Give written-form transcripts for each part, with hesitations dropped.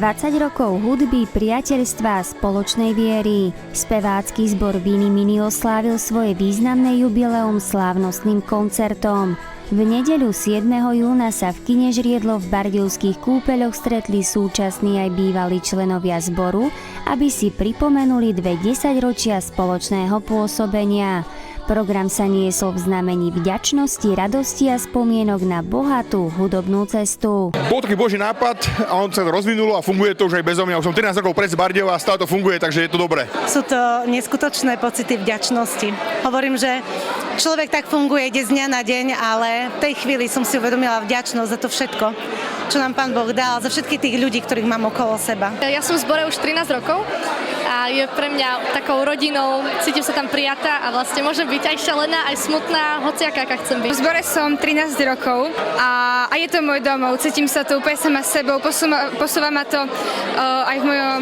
20 rokov hudby, priateľstva a spoločnej viery. Spevácky zbor Vini Mini oslávil svoje významné jubileum slávnostným koncertom. V nedeľu 7. júna sa v kine Žriedlo v Bardejovských Kúpeľoch stretli súčasní aj bývalí členovia zboru, aby si pripomenuli 20 ročia spoločného pôsobenia. Program sa niesol v znamení vďačnosti, radosti a spomienok na bohatú hudobnú cestu. Bol taký boží nápad a on sa rozvinulo a funguje to už aj bezo mňa. Už som 13 rokov pred Bardejov a stále to funguje, takže je to dobré. Sú to neskutočné pocity vďačnosti. Hovorím, že človek tak funguje ide z dňa na deň, ale v tej chvíli som si uvedomila vďačnosť za to všetko, čo nám Pán Boh dal, za všetkých tých ľudí, ktorých mám okolo seba. Ja som v zbore už 13 rokov a je pre mňa takou rodinou, cítim sa tam prijatá a vlastne môžem byť aj šalená, aj smutná, hociaká, aká chcem byť. V zbore som 13 rokov a je to môj domov, cítim sa tu úplne sama s sebou, posúva ma to aj v mojom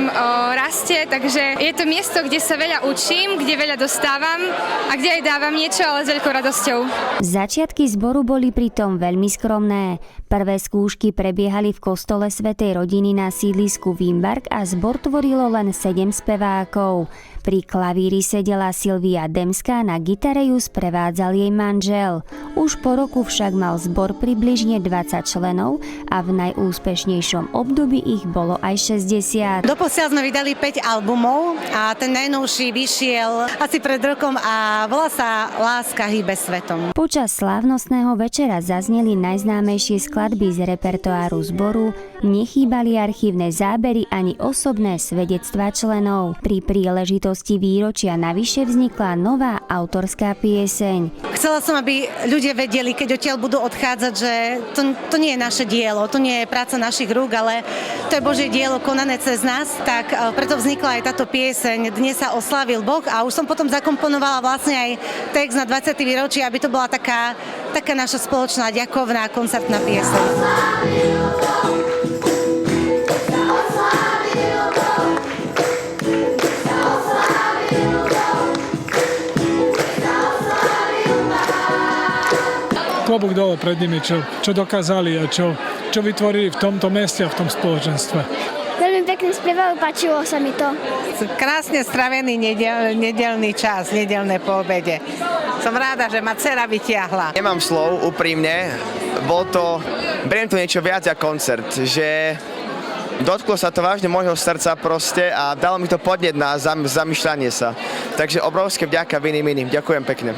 raste, takže je to miesto, kde sa veľa učím, kde veľa dostávam a kde aj dávam niečo, ale s veľkou radosťou. Začiatky zboru boli pritom veľmi skromné. Prvé skúšky prebiehali v kostole Svätej rodiny na sídlisku Vimbark a zbor tvorilo len 7 spevákov. Pri klavíri sedela Silvia Demská, na gitare ju sprevádzal jej manžel. Už po roku však mal zbor približne 20 členov a v najúspešnejšom období ich bolo aj 60. Doposiaľ sme vydali 5 albumov a ten najnovší vyšiel asi pred rokom a volá sa Láska hýbe svetom. Počas slávnostného večera zazneli najznámejšie skladby z repertoáru zboru, nechýbali archívne zábery ani osobné svedectvá členov. Pri príležitosti výročia navyše vznikla nová autorská pieseň. Chcela som, aby ľudia vedeli, keď odtiaľ budú odchádzať, že to nie je naše dielo, to nie je práca našich rúk, ale to je Božie dielo konané cez nás, tak preto vznikla aj táto pieseň Dnes sa oslávil Boh a už som potom zakomponovala vlastne aj text na 20. výročie, aby to bola taká naša spoločná ďakovná koncertná pieseň. Klobúk dole pred nimi, čo dokázali a čo vytvorili v tomto meste a v tom spoločenstve. Veľmi pekne spievajú, páčilo sa mi to. Krásne stravený nedeľný čas, nedeľné poobede. Som ráda, že ma dcera vytiahla. Nemám slov, úprimne. Beriem to niečo viac ako koncert, že dotklo sa to vážne môjho srdca proste a dalo mi to podnet na zamýšľanie sa. Takže obrovské vďaka Vini Mini. Ďakujem pekne.